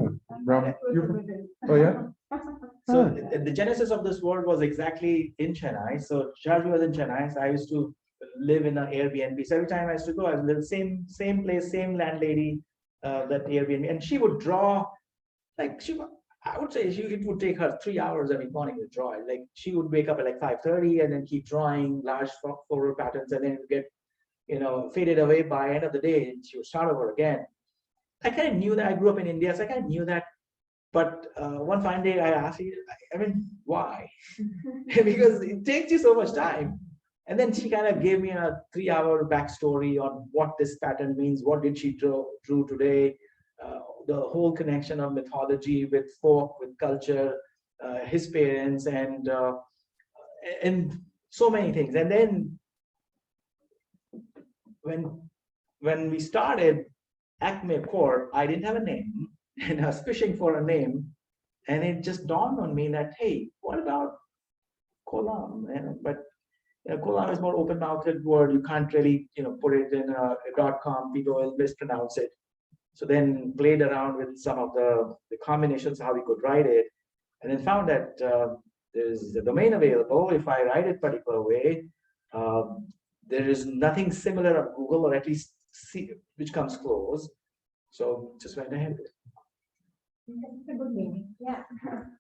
Speaker 1: Oh yeah.
Speaker 2: So the genesis of this word was exactly in Chennai. So ChargeBee was in Chennai. So I used to live in an Airbnb. So every time I used to go, I was in the same place, same landlady, that Airbnb, and she would draw, like I would say it would take her 3 hours every morning to draw. Like she would wake up at like 5:30 and then keep drawing large floral patterns, and then it would get faded away by end of the day, and she would start over again. I kind of knew that. I grew up in India, so I kind of knew that. But one fine day I asked her, I mean, why? Because it takes you so much time. And then she kind of gave me a 3-hour backstory on what this pattern means, what did she drew today, the whole connection of mythology with folk, with culture, his parents, and so many things. And then when we started Acme Core, I didn't have a name, and I was fishing for a name, and it just dawned on me that, hey, what about Quolum? But Quolum is more open-mouthed word. You can't really, put it in a .com. People will mispronounce it. So then played around with some of the combinations, how we could write it, and then found that there's a domain available. If I write it particular way, there is nothing similar on Google, or at least see which comes close. So just went ahead with it.
Speaker 5: That's a good meaning. Yeah.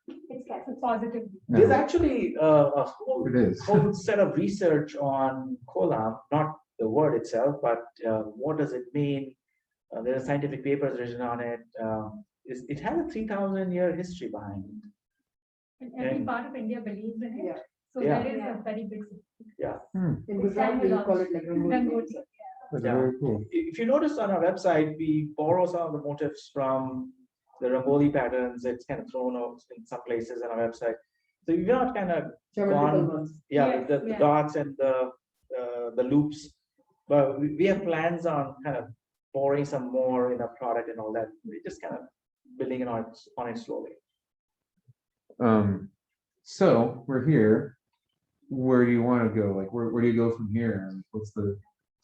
Speaker 5: It's positive.
Speaker 2: There's actually a whole,
Speaker 1: It is.
Speaker 2: whole set of research on Quolum, not the word itself, but what does it mean? There are scientific papers written on it. It has a 3,000-year history behind it.
Speaker 5: And every
Speaker 2: And-
Speaker 5: part of India believes in it.
Speaker 4: Yeah.
Speaker 5: So
Speaker 2: Yeah.
Speaker 5: there is a very big.
Speaker 4: In Gujarat, we call it like Rangoli.
Speaker 5: Rangoli.
Speaker 1: That's
Speaker 2: Yeah.
Speaker 1: very cool.
Speaker 2: If you notice on our website, we borrow some of the motifs from the Rangoli patterns. It's kind of thrown out in some places on our website. So you're not kind of
Speaker 4: Geometrical
Speaker 2: gone-
Speaker 4: ones.
Speaker 2: with the
Speaker 5: Yeah.
Speaker 2: dots and the loops, but we have plans on kind of pouring some more in a product and all that. We're just kind of building it on it slowly.
Speaker 1: So we're here. Where do you want to go? Like, where do you go from here? What's the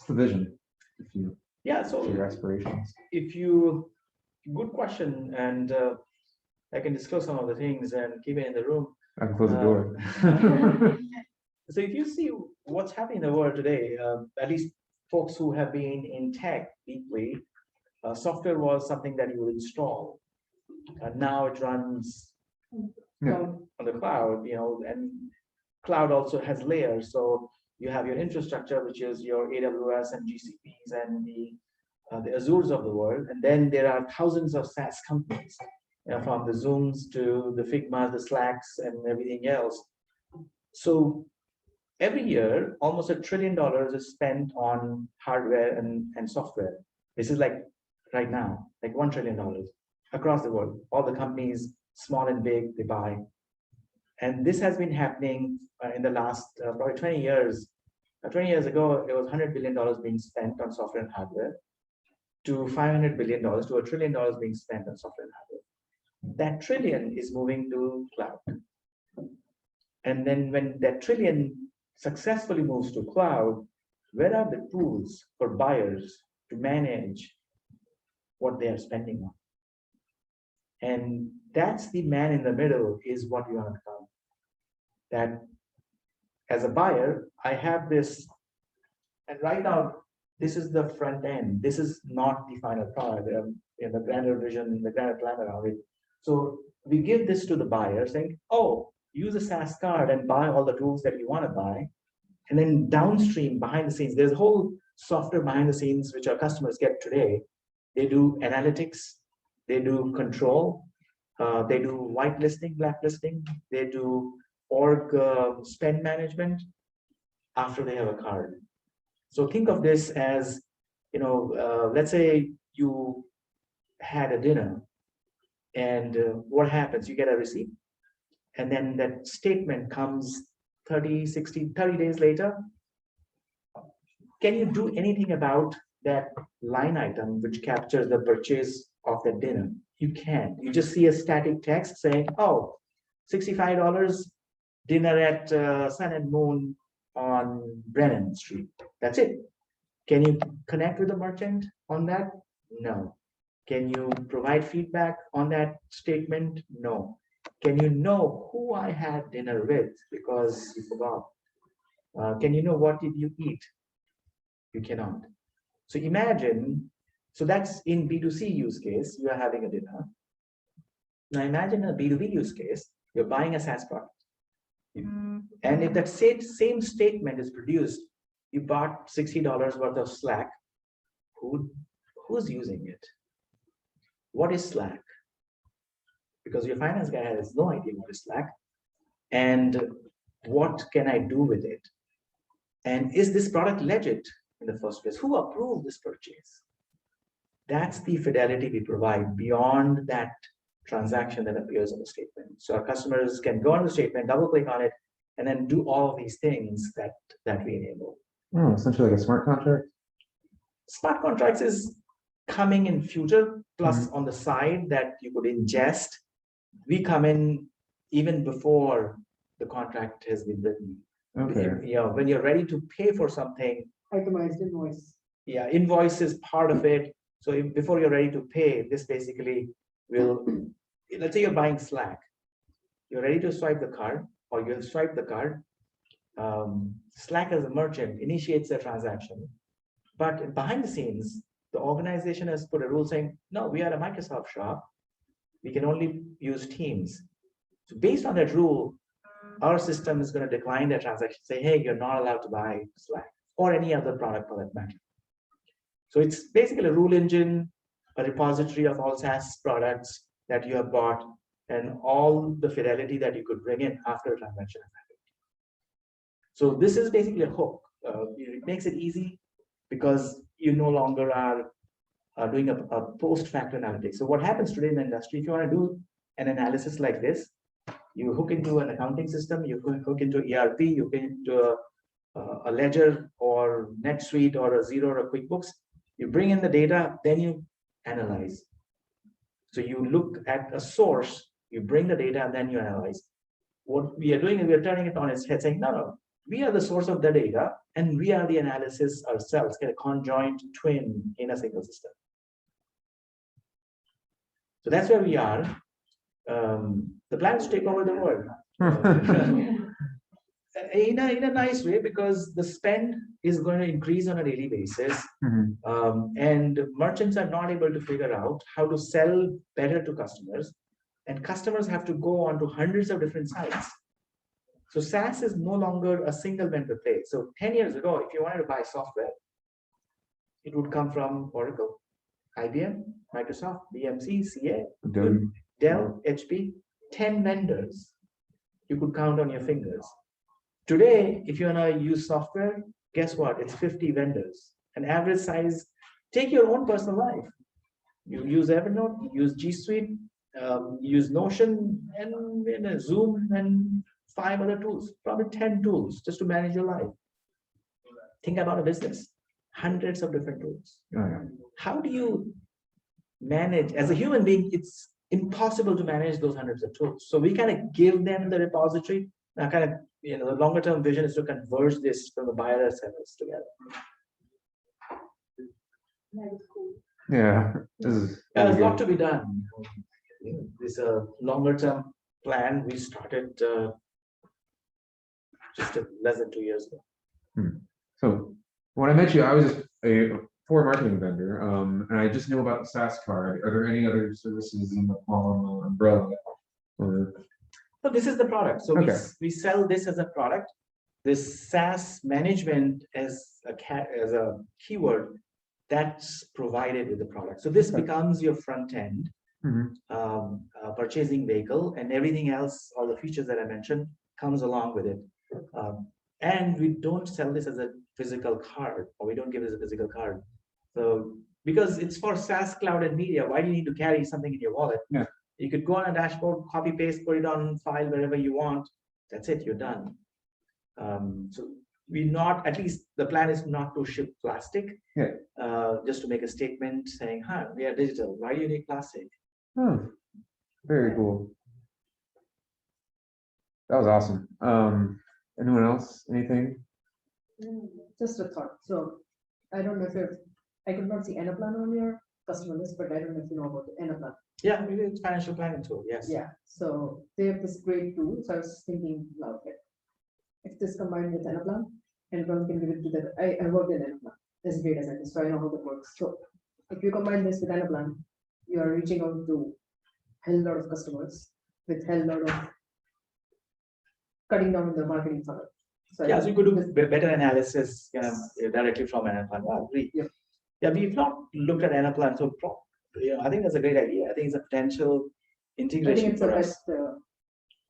Speaker 1: vision? If you
Speaker 2: Yeah,
Speaker 1: for your
Speaker 2: so
Speaker 1: aspirations.
Speaker 2: good question, and I can disclose some of the things and keep it in the room.
Speaker 1: I can close the door.
Speaker 2: So if you see what's happening in the world today, at least folks who have been in tech deeply, software was something that you would install. And now it runs
Speaker 1: Yeah.
Speaker 2: on the cloud, and cloud also has layers. So you have your infrastructure, which is your AWS and GCPs and the Azures of the world. And then there are thousands of SaaS companies, from the Zooms to the Figmas, the Slacks, and everything else. So every year, almost $1 trillion is spent on hardware and software. This is like right now, like $1 trillion across the world. All the companies, small and big, they buy. And this has been happening in the last probably 20 years. 20 years ago, it was $100 billion being spent on software and hardware, to $500 billion, to $1 trillion being spent on software and hardware. That trillion is moving to cloud. And then when that trillion successfully moves to cloud, where are the tools for buyers to manage what they are spending on? And that's the man in the middle is what you want to become. That as a buyer, I have this, and right now, this is the front end. This is not the final product, the grander vision, the grander plan around it. So we give this to the buyer saying, oh, use a SaaS card and buy all the tools that you want to buy. And then downstream, behind the scenes, there's a whole software behind the scenes, which our customers get today. They do analytics, they do control, they do whitelisting, blacklisting, they do org spend management after they have a card. So think of this as, let's say you had a dinner, and what happens? You get a receipt, and then that statement comes 30 days later. Can you do anything about that line item which captures the purchase of the dinner? You can't. You just see a static text saying, oh, $65 dinner at Sun and Moon on Brennan Street. That's it. Can you connect with the merchant on that? No. Can you provide feedback on that statement? No. Can you know who I had dinner with because you forgot? Can you know what did you eat? You cannot. So imagine, so that's in B2C use case, you are having a dinner. Now imagine a B2B use case, you're buying a SaaS product. And if that same statement is produced, you bought $60 worth of Slack, who's using it? What is Slack? Because your finance guy has no idea what is Slack. And what can I do with it? And is this product legit in the first place? Who approved this purchase? That's the fidelity we provide beyond that transaction that appears on the statement. So our customers can go on the statement, double click on it, and then do all of these things that we enable.
Speaker 1: Oh, essentially like a smart contract.
Speaker 2: Smart contracts is coming in future, plus on the side that you could ingest. We come in even before the contract has been written.
Speaker 1: Okay.
Speaker 2: You know, when you're ready to pay for something,
Speaker 4: Itemized invoice.
Speaker 2: yeah, invoice is part of it. So before you're ready to pay, this basically will, let's say you're buying Slack. You're ready to swipe the card, or you'll swipe the card. Slack as a merchant initiates the transaction. But behind the scenes, the organization has put a rule saying, no, we are a Microsoft shop. We can only use Teams. So based on that rule, our system is going to decline that transaction, say, hey, you're not allowed to buy Slack or any other product for that matter. So it's basically a rule engine, a repository of all SaaS products that you have bought, and all the fidelity that you could bring in after a transaction has happened. So this is basically a hook. It makes it easy because you no longer are doing a post-factor analytics. So what happens today in the industry, if you want to do an analysis like this, you hook into an accounting system, you hook into ERP, you hook into a ledger or NetSuite or a Xero or a QuickBooks. You bring in the data, then you analyze. So you look at a source, you bring the data, and then you analyze. What we are doing is we are turning it on its head, saying, no, we are the source of the data, and we are the analysis ourselves, get a conjoined twin in a single system. So that's where we are. The plan is to take over the world. In a nice way, because the spend is going to increase on a daily basis. And merchants are not able to figure out how to sell better to customers. And customers have to go onto hundreds of different sites. So SaaS is no longer a single vendor play. So 10 years ago, if you wanted to buy software, it would come from Oracle, IBM, Microsoft, BMC, CA, Dell, HP, 10 vendors. You could count on your fingers. Today, if you want to use software, guess what? It's 50 vendors. An average size, take your own personal life. You use Evernote, you use G Suite, use Notion, and Zoom, and 5 other tools, probably 10 tools just to manage your life. Think about a business, hundreds of different tools. How do you manage, as a human being, it's impossible to manage those hundreds of tools. So we kind of give them the repository. Now kind of, the longer term vision is to converge this from the buyer and sellers together.
Speaker 1: Yeah, there's
Speaker 2: There's a lot to be done. This is a longer term plan. We started just less than 2 years ago.
Speaker 1: So when I met you, I was just a for marketing vendor, and I just knew about the SaaS card. Are there any other services in the Quolum umbrella? Or
Speaker 2: So this is the product. So
Speaker 1: okay.
Speaker 2: we sell this as a product. This SaaS management as a keyword that's provided with the product. So this becomes your front end purchasing vehicle, and everything else, all the features that I mentioned, comes along with it. And we don't sell this as a physical card, or we don't give it as a physical card. So because it's for SaaS, cloud, and media, why do you need to carry something in your wallet?
Speaker 1: Yeah.
Speaker 2: You could go on a dashboard, copy paste, put it on file wherever you want. That's it, you're done. So at least the plan is not to ship plastic. Just to make a statement saying, we are digital. Why do you need plastic?
Speaker 1: Oh, very cool. That was awesome. Anyone else? Anything?
Speaker 4: Just a thought. So I don't know if I could not see Anaplan on your customer list, but I don't know if you know about Anaplan.
Speaker 2: Yeah, maybe it's financial planning tool. Yes.
Speaker 4: Yeah. So they have this great tool. So I was thinking, okay, if this combined with Anaplan, Anaplan can give it to the. I worked in Anaplan as a data scientist, so I know how that works. So if you combine this with Anaplan, you are reaching out to a hell lot of customers with hell lot of cutting down the marketing funnel. So
Speaker 2: So you could do better analysis directly from Anaplan. Yeah, we've not looked at Anaplan, so I think that's a great idea. I think it's a potential integration for us.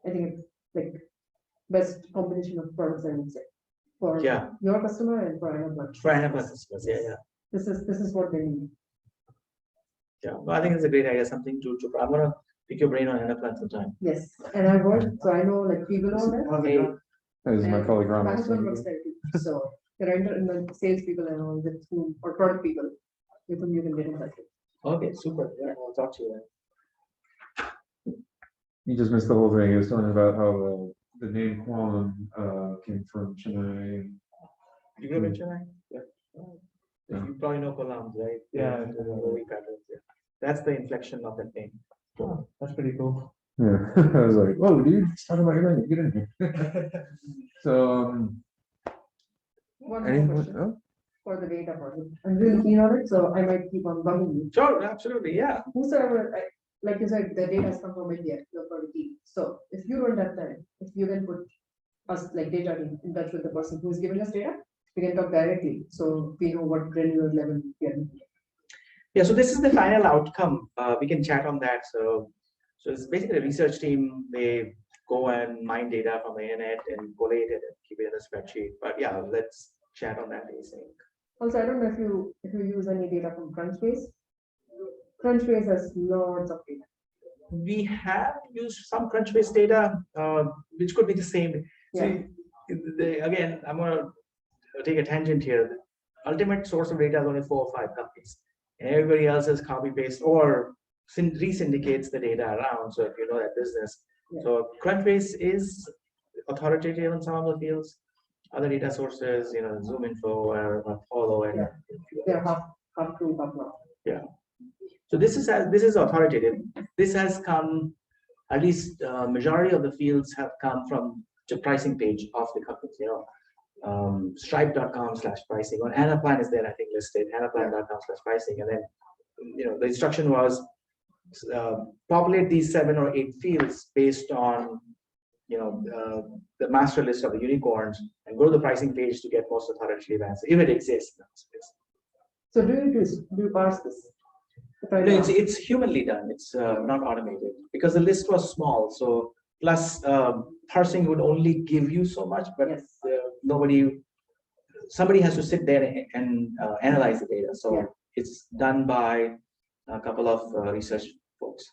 Speaker 4: I think it's like best combination of products, I would say. for
Speaker 2: Yeah.
Speaker 4: your customer and for another.
Speaker 2: For enterprise customers, yeah.
Speaker 4: This is what they need.
Speaker 2: Yeah, no, I think it's a great idea, something to, I'm gonna pick your brain on enterprise sometime.
Speaker 4: Yes, and I work, so I know like people on that.
Speaker 2: Hey,
Speaker 1: This is my
Speaker 4: And
Speaker 1: colleague
Speaker 4: My
Speaker 1: Ramos.
Speaker 4: husband works there too, so there are the sales people and all with whom, or product people, with whom you can get in touch with.
Speaker 2: okay, super, yeah, I'll talk to you then.
Speaker 1: You just missed the whole thing. He was talking about how the name Quolum came from Chennai.
Speaker 2: You grew up in Chennai? Yeah.
Speaker 1: Yeah.
Speaker 2: You probably know Quolum, right?
Speaker 1: Yeah.
Speaker 2: The movie patterns, yeah. That's the inflection of that name.
Speaker 1: Oh, that's pretty cool. Yeah, I was like, "Whoa, dude, it's talking about your name. Get in here." So,
Speaker 4: One more
Speaker 1: anything?
Speaker 4: question
Speaker 1: Oh,
Speaker 4: for the data project. I'm really keen on it, so I might keep on bugging you.
Speaker 2: Sure, absolutely, yeah.
Speaker 4: Whosoever, like you said, the data has come from India, you're for the team. So if you don't have time, if you can put us like data team in touch with the person who is giving us data, we can talk directly. So we know what granular level we are.
Speaker 2: Yeah, so this is the final outcome. We can chat on that. So it's basically a research team. They go and mine data from the internet and collate it and keep it in a spreadsheet. But yeah, let's chat on that async.
Speaker 4: Also, I don't know if you use any data from Crunchbase. Crunchbase has lots of data.
Speaker 2: We have used some Crunchbase data, which could be the same.
Speaker 4: Yeah.
Speaker 2: See, again, I'm going to take a tangent here. The ultimate source of data is only 4 or 5 companies. And everybody else is copy paste or re-syndicates the data around. So if you know that business,
Speaker 4: Yeah.
Speaker 2: so Crunchbase is authoritative in some of the fields. Other data sources, Zoom Info or Apollo, and
Speaker 4: They're half true, half not.
Speaker 2: yeah. So this is authoritative. This has come, at least majority of the fields have come from the pricing page of the companies. Stripe.com/pricing, or Anaplan is there, I think, listed. Anaplan.com/pricing, and then the instruction was populate these 7 or 8 fields based on the master list of the unicorns, and go to the pricing page to get most authoritative answer if it exists.
Speaker 4: So do you parse this?
Speaker 2: No, it's humanly done. It's not automated because the list was small. So plus parsing would only give you so much, but
Speaker 4: Yes.
Speaker 2: somebody has to sit there and analyze the data. So
Speaker 4: Yeah.
Speaker 2: it's done by a couple of research folks.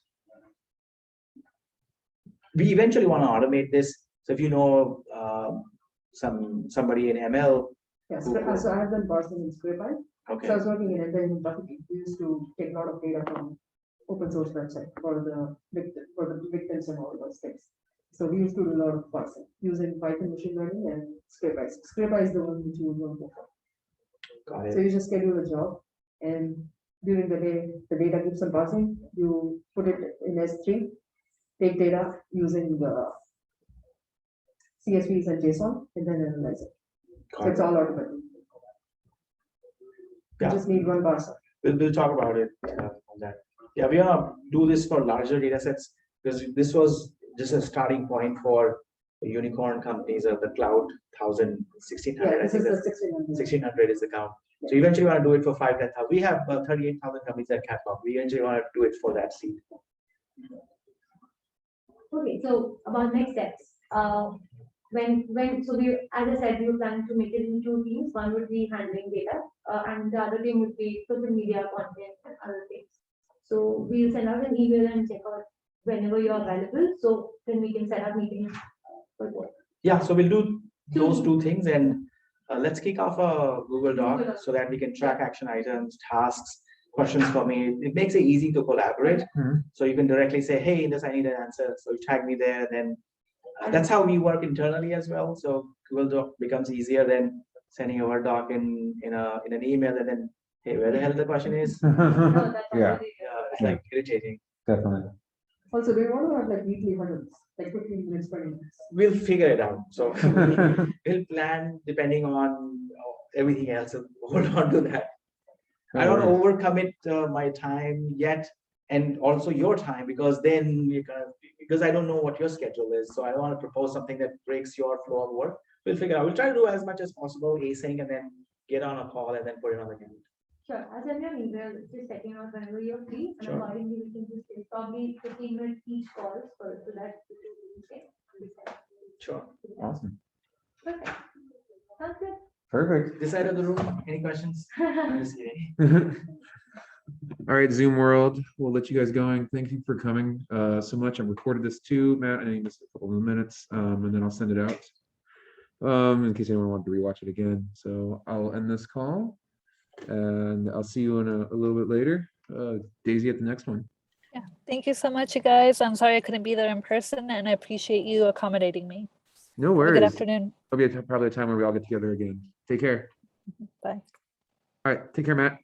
Speaker 2: We eventually want to automate this. So if you know somebody in ML,
Speaker 4: Yes, so I have done parsing in Scripy.
Speaker 2: okay,
Speaker 4: So I was working in engineering trafficking. We used to take a lot of data from open source website for the victims and all those things. So we used to do a lot of parsing using Python machine learning and Scripy. Scripy is the one which you would want to go for.
Speaker 2: got
Speaker 4: So
Speaker 2: it.
Speaker 4: you just schedule a job, and during the day, the data keeps on passing. You put it in S3, take data using the CSVs and JSON, and then analyze it. So
Speaker 2: Got
Speaker 4: it's
Speaker 2: it.
Speaker 4: all automated. You
Speaker 2: Yeah.
Speaker 4: just need one parser.
Speaker 2: We'll talk about it on that. Yeah, we are gonna do this for larger data sets because this was just a starting point for the unicorn companies of the cloud 1,000, 1,600.
Speaker 4: Yeah,
Speaker 2: I
Speaker 4: this
Speaker 2: think
Speaker 4: is the
Speaker 2: that's
Speaker 4: 1600.
Speaker 2: 1,600 is the count. So eventually we want to do it for 5,000. We have 38,000 companies at catalog. We eventually want to do it for that seed.
Speaker 3: Okay, so about next steps. So as I said, we plan to make it in 2 teams. One would be handling data, and the other team would be social media content and other things. So we'll send out an email and check out whenever you're available. So then we can set up meetings. For both.
Speaker 2: Yeah, so we'll do those 2 things, and let's kick off a Google Doc so that we can track action items, tasks, questions for me. It makes it easy to collaborate.
Speaker 1: Mhm.
Speaker 2: So you can directly say, hey, Indus, I need an answer. So you tag me there. Then that's how we work internally as well. So Google Doc becomes easier than sending a Word doc in an email and then, hey, where the hell the question is?
Speaker 3: No, that's
Speaker 1: Yeah.
Speaker 3: already-
Speaker 2: It's like irritating.
Speaker 1: Definitely.
Speaker 4: Also, do you want to have like weekly huddles, like 15 minutes, 20 minutes?
Speaker 2: We'll figure it out. So we'll plan depending on everything else. So hold on to that. I don't want to overcommit my time yet, and also your time, because then because I don't know what your schedule is. So I don't want to propose something that breaks your flow of work. We'll figure out. We'll try to do as much as possible async, and then get on a call and then put it on the calendar.
Speaker 3: Sure, I'll send you an email, just checking out whenever you're free, and
Speaker 2: Sure.
Speaker 3: accordingly we can just take probably 15 minutes each calls so that. Okay.
Speaker 2: Sure.
Speaker 1: Awesome.
Speaker 3: Perfect. Sounds good.
Speaker 1: Perfect.
Speaker 2: This side of the room, any questions? I'm just kidding.
Speaker 1: All right, Zoom world, we'll let you guys going. Thank you for coming so much. I recorded this too, Matt. I need just a couple of minutes, and then I'll send it out in case anyone wanted to rewatch it again. So I'll end this call, and I'll see you in a little bit later. Daisy at the next one.
Speaker 6: Yeah. Thank you so much, you guys. I'm sorry I couldn't be there in person, and I appreciate you accommodating me.
Speaker 1: No
Speaker 6: Have a
Speaker 1: worries.
Speaker 6: good afternoon.
Speaker 1: There'll be probably a time where we all get together again. Take care.
Speaker 6: Bye.
Speaker 1: All right, take care, Matt.